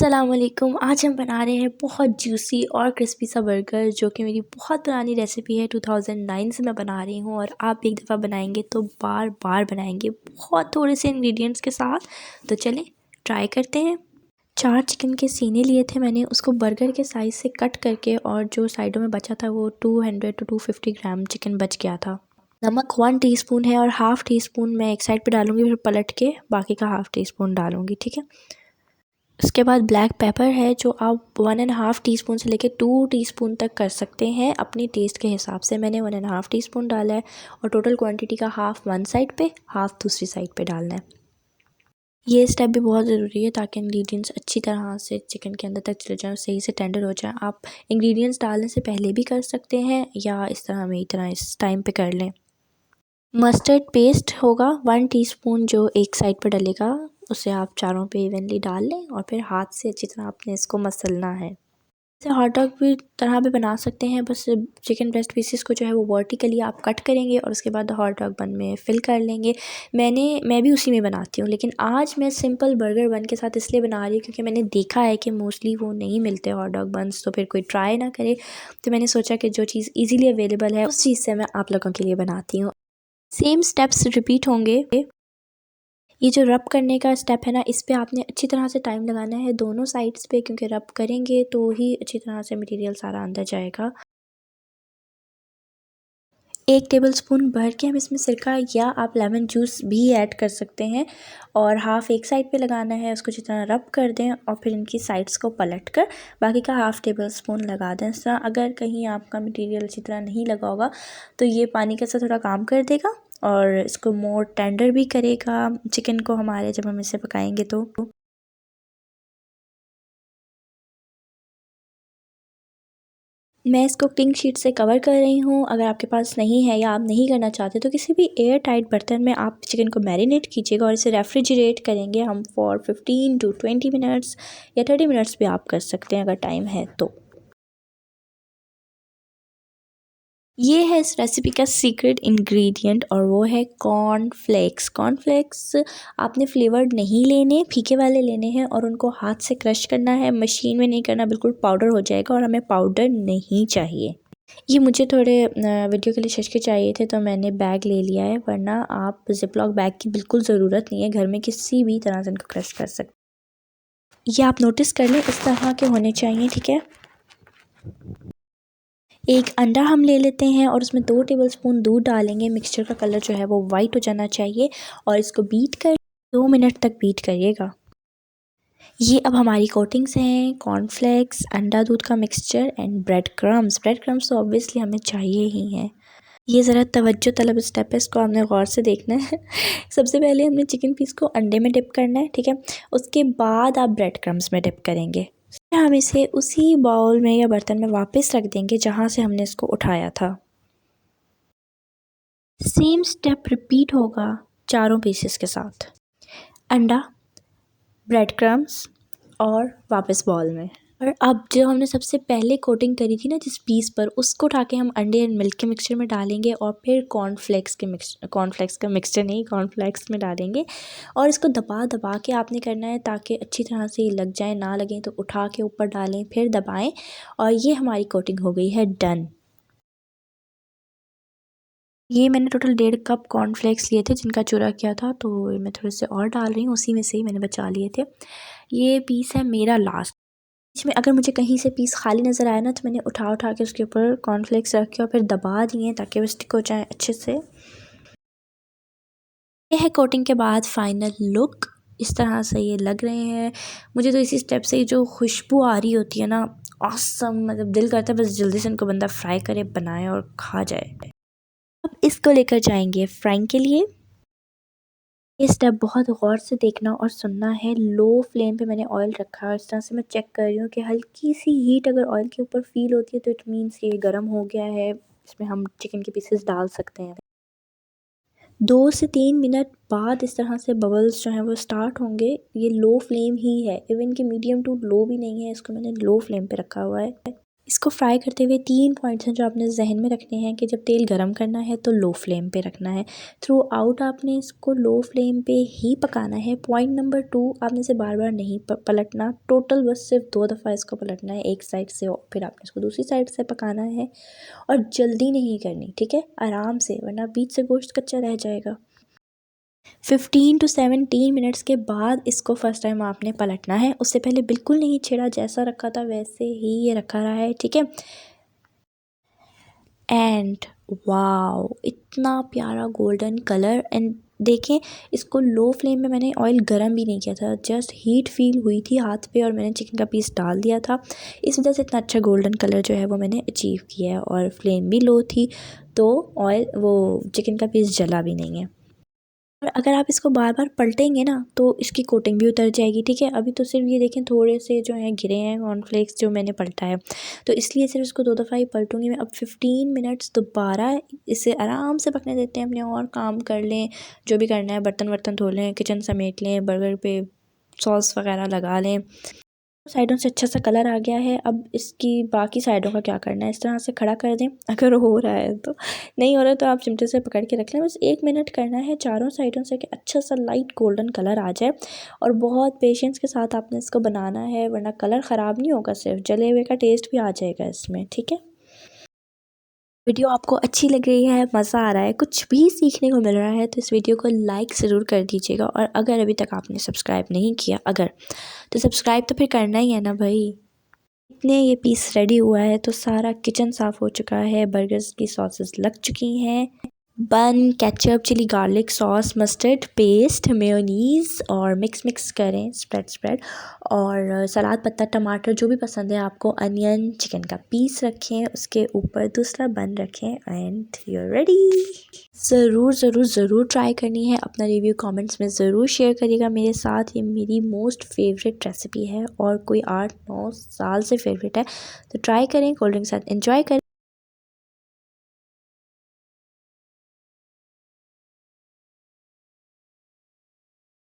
अस्सलामुअलैकुम। आज हम बना रहे हैं बहुत जूसी और क्रिस्पी सा बर्गर, जो कि मेरी बहुत पुरानी रेसिपी है। 2009 से मैं बना रही हूँ और आप एक दफ़ा बनाएंगे तो बार बार बनाएंगे, बहुत थोड़े से इंग्रेडिएंट्स के साथ। तो चलें ट्राई करते हैं। 4 चिकन के सीने लिए थे मैंने, उसको बर्गर के साइज़ से कट करके, और जो साइडों में बचा था वो 200 to 250 ग्राम चिकन बच गया था। नमक 1 टीस्पून है और हाफ़ टी स्पून मैं एक साइड पे डालूँगी, फिर पलट के बाकी का हाफ़ टी स्पून डालूँगी, ठीक है। उसके बाद ब्लैक पेपर है, जो आप 1.5 टीस्पून से लेकर 2 टीस्पून तक कर सकते हैं अपनी टेस्ट के हिसाब से। मैंने 1.5 टीस्पून डाला है और टोटल क्वांटिटी का हाफ़ वन साइड पे, हाफ़ दूसरी साइड पे डालना है। ये स्टेप भी बहुत ज़रूरी है ताकि इंग्रेडिएंट्स अच्छी तरह से चिकन के अंदर तक चले जाएँ और सही से टेंडर हो जाए। आप इंग्रेडिएंट्स डालने से पहले भी कर सकते हैं या इस तरह मेरी तरह इस टाइम पे कर लें। मस्टर्ड पेस्ट होगा 1 टीस्पून, जो एक साइड पर डलेगा, उसे आप चारों पे इवनली डाल लें और फिर हाथ से अच्छी तरह आपने इसको मसलना है। इसे हॉट डॉग भी तरह भी बना सकते हैं, बस चिकन ब्रेस्ट पीसेस को जो है वो वर्टिकली आप कट करेंगे और उसके बाद हॉट डॉग बन में फिल कर लेंगे। मैं भी उसी में बनाती हूँ, लेकिन आज मैं सिंपल बर्गर बन के साथ इसलिए बना रही हूँ क्योंकि मैंने देखा है कि मोस्टली वो नहीं मिलते हॉट डॉग बन्स, तो फिर कोई ट्राई ना करे। तो मैंने सोचा कि जो चीज़ ईज़िली अवेलेबल है उस चीज़ से मैं आप लोगों के लिए बनाती हूँ। सेम स्टेप्स रिपीट होंगे। ये जो रब करने का स्टेप है ना, इस पे आपने अच्छी तरह से टाइम लगाना है दोनों साइड्स पे, क्योंकि रब करेंगे तो ही अच्छी तरह से मटेरियल सारा अंदर जाएगा। 1 टेबलस्पून भर के हम इसमें सिरका या आप लेमन जूस भी ऐड कर सकते हैं और हाफ़ एक साइड पे लगाना है, उसको जितना रब कर दें और फिर इनकी साइड्स को पलट कर बाकी का हाफ़ टेबलस्पून लगा दें। इस तरह अगर कहीं आपका मटेरियल अच्छी तरह नहीं लगा होगा तो ये पानी के साथ थोड़ा काम कर देगा और इसको मोर टेंडर भी करेगा चिकन को हमारे, जब हम इसे पकाएंगे तो। मैं इसको कुकिंग शीट से कवर कर रही हूँ। अगर आपके पास नहीं है या आप नहीं करना चाहते तो किसी भी एयर टाइट बर्तन में आप चिकन को मैरिनेट कीजिएगा और इसे रेफ्रिजरेट करेंगे हम फॉर 15 to 20 मिनट्स या 30 मिनट्स भी आप कर सकते हैं अगर टाइम है तो। ये है इस रेसिपी का सीक्रेट इंग्रेडिएंट और वो है कॉर्नफ्लेक्स। कॉर्नफ्लेक्स आपने फ्लेवर्ड नहीं लेने, फीके वाले लेने हैं और उनको हाथ से क्रश करना है, मशीन में नहीं करना, बिल्कुल पाउडर हो जाएगा और हमें पाउडर नहीं चाहिए। ये मुझे थोड़े वीडियो के लिए छचके चाहिए थे तो मैंने बैग ले लिया है, वरना आप ज़िपलॉक बैग की बिल्कुल ज़रूरत नहीं है, घर में किसी भी तरह से इनको क्रश कर सकते। ये आप नोटिस कर लें, इस तरह के होने चाहिए, ठीक है। एक अंडा हम ले लेते हैं और उसमें 2 टेबलस्पून दूध डालेंगे। मिक्सचर का कलर जो है वो वाइट हो जाना चाहिए और इसको बीट कर 2 मिनट तक बीट करिएगा। ये अब हमारी कोटिंग्स हैं, कॉर्नफ्लेक्स, अंडा दूध का mixture and bread crumbs. Bread crumbs तो ऑब्वियसली हमें चाहिए ही हैं। ये ज़रा तवज्जो तलब स्टेप है, इसको हमने गौर से देखना है। सबसे पहले हमने चिकन पीस को अंडे में डिप करना है, ठीक है। उसके बाद आप ब्रेड क्रम्स में डिप करेंगे। हम इसे उसी बाउल में या बर्तन में वापस रख देंगे जहाँ से हमने इसको उठाया था। सेम स्टेप रिपीट होगा चारों पीसेस के साथ। अंडा, ब्रेड क्रम्स और वापस बाउल में। और अब जो हमने सबसे पहले कोटिंग करी थी ना जिस पीस पर, उसको उठा के हम अंडे एंड मिल्क के मिक्सचर में डालेंगे और फिर कॉर्नफ्लेक्स में डालेंगे और इसको दबा दबा के आपने करना है ताकि अच्छी तरह से ये लग जाए। ना लगे तो उठा के ऊपर डालें, फिर दबाएं और ये हमारी कोटिंग हो गई है डन। ये मैंने टोटल 1.5 कप कॉर्नफ्लेक्स लिए थे जिनका चूरा किया था, तो मैं थोड़े से और डाल रही हूँ, उसी में से ही मैंने बचा लिए थे। ये पीस है मेरा लास्ट। इसमें अगर मुझे कहीं से पीस खाली नज़र आया ना तो मैंने उठा उठा के उसके ऊपर कॉर्नफ्लेक्स रख के और फिर दबा दिए ताकि वो स्टिक हो जाए अच्छे से। ये है कोटिंग के बाद फाइनल लुक, इस तरह से ये लग रहे हैं। मुझे तो इसी स्टेप से जो खुशबू आ रही होती है ना, ऑसम, मतलब दिल करता है बस जल्दी से इनको बंदा फ्राई करे, बनाए और खा जाए। अब इसको लेकर जाएंगे फ्राइंग के लिए। ये स्टेप बहुत गौर से देखना और सुनना है। लो फ्लेम पे मैंने ऑयल रखा है और इस तरह से मैं चेक कर रही हूँ कि हल्की सी हीट अगर ऑयल के ऊपर फील होती है तो इट मीन्स ये गर्म हो गया है, इसमें हम चिकन के पीसेस डाल सकते हैं। 2 से 3 मिनट बाद इस तरह से बबल्स जो हैं वो स्टार्ट होंगे। ये लो फ्लेम ही है, इवन कि मीडियम टू लो भी नहीं है, इसको मैंने लो फ्लेम पे रखा हुआ है। इसको फ्राई करते हुए 3 पॉइंट्स हैं जो आपने जहन में रखने हैं कि जब तेल गरम करना है तो लो फ्लेम पे रखना है। थ्रू आउट आपने इसको लो फ्लेम पे ही पकाना है। पॉइंट नंबर 2, आपने इसे बार बार नहीं पलटना। टोटल बस सिर्फ 2 दफ़ा इसको पलटना है एक साइड से, और फिर आपने इसको दूसरी साइड से पकाना है। और जल्दी नहीं करनी, ठीक है, आराम से, वरना बीच से गोश्त कच्चा रह जाएगा। 15 to 17 मिनट्स के बाद इसको फर्स्ट टाइम आपने पलटना है। उससे पहले बिल्कुल नहीं छेड़ा, जैसा रखा था वैसे ही ये रखा रहा है, ठीक है। एंड वाओ, इतना प्यारा गोल्डन कलर। एंड देखें, इसको लो फ्लेम में मैंने ऑयल गरम भी नहीं किया था, जस्ट हीट फील हुई थी हाथ पे और मैंने चिकन का पीस डाल दिया था। इस वजह से इतना अच्छा गोल्डन कलर जो है वो मैंने अचीव किया है। और फ्लेम भी लो थी तो ऑयल वो चिकन का पीस जला भी नहीं है। और अगर आप इसको बार बार पलटेंगे ना तो इसकी कोटिंग भी उतर जाएगी, ठीक है। अभी तो सिर्फ ये देखें थोड़े से जो हैं गिरे हैं कॉर्नफ्लेक्स जो मैंने पलटा है, तो इसलिए सिर्फ इसको 2 दफ़ा ही पलटूंगी मैं। अब 15 मिनट्स दोबारा इसे आराम से पकने देते हैं। अपने और काम कर लें, जो भी करना है, बर्तन वर्तन धो लें, किचन समेट लें, बर्गर पे सॉस वगैरह लगा लें। साइडों से अच्छा सा कलर आ गया है। अब इसकी बाकी साइडों का क्या करना है, इस तरह से खड़ा कर दें। अगर हो रहा है तो, नहीं हो रहा तो आप चिमटे से पकड़ के रख लें। बस 1 मिनट करना है चारों साइडों से कि अच्छा सा लाइट गोल्डन कलर आ जाए। और बहुत पेशेंस के साथ आपने इसको बनाना है, वरना कलर ख़राब नहीं होगा, सिर्फ जले हुए का टेस्ट भी आ जाएगा इसमें, ठीक है। वीडियो आपको अच्छी लग रही है, मज़ा आ रहा है, कुछ भी सीखने को मिल रहा है तो इस वीडियो को लाइक ज़रूर कर दीजिएगा। और अगर अभी तक आपने सब्सक्राइब नहीं किया तो सब्सक्राइब तो फिर करना ही है ना भाई। इतने ये पीस रेडी हुआ है तो सारा किचन साफ़ हो चुका है, बर्गर्स की सॉसेस लग चुकी हैं। Bun, ketchup, chilli garlic sauce, mustard paste, mayonnaise और मिक्स करें, स्प्रेड। और सलाद पत्ता, टमाटर, जो भी पसंद है आपको, अनियन, चिकन का पीस रखें, उसके ऊपर दूसरा बन रखें एंड यू आर रेडी। ज़रूर ट्राई करनी है। अपना रिव्यू कमेंट्स में ज़रूर शेयर करिएगा मेरे साथ। ये मेरी मोस्ट फेवरेट रेसिपी है और कोई 8-9 साल से फेवरेट है, तो ट्राई करें, कोल्ड ड्रिंक के साथ एंजॉय करें।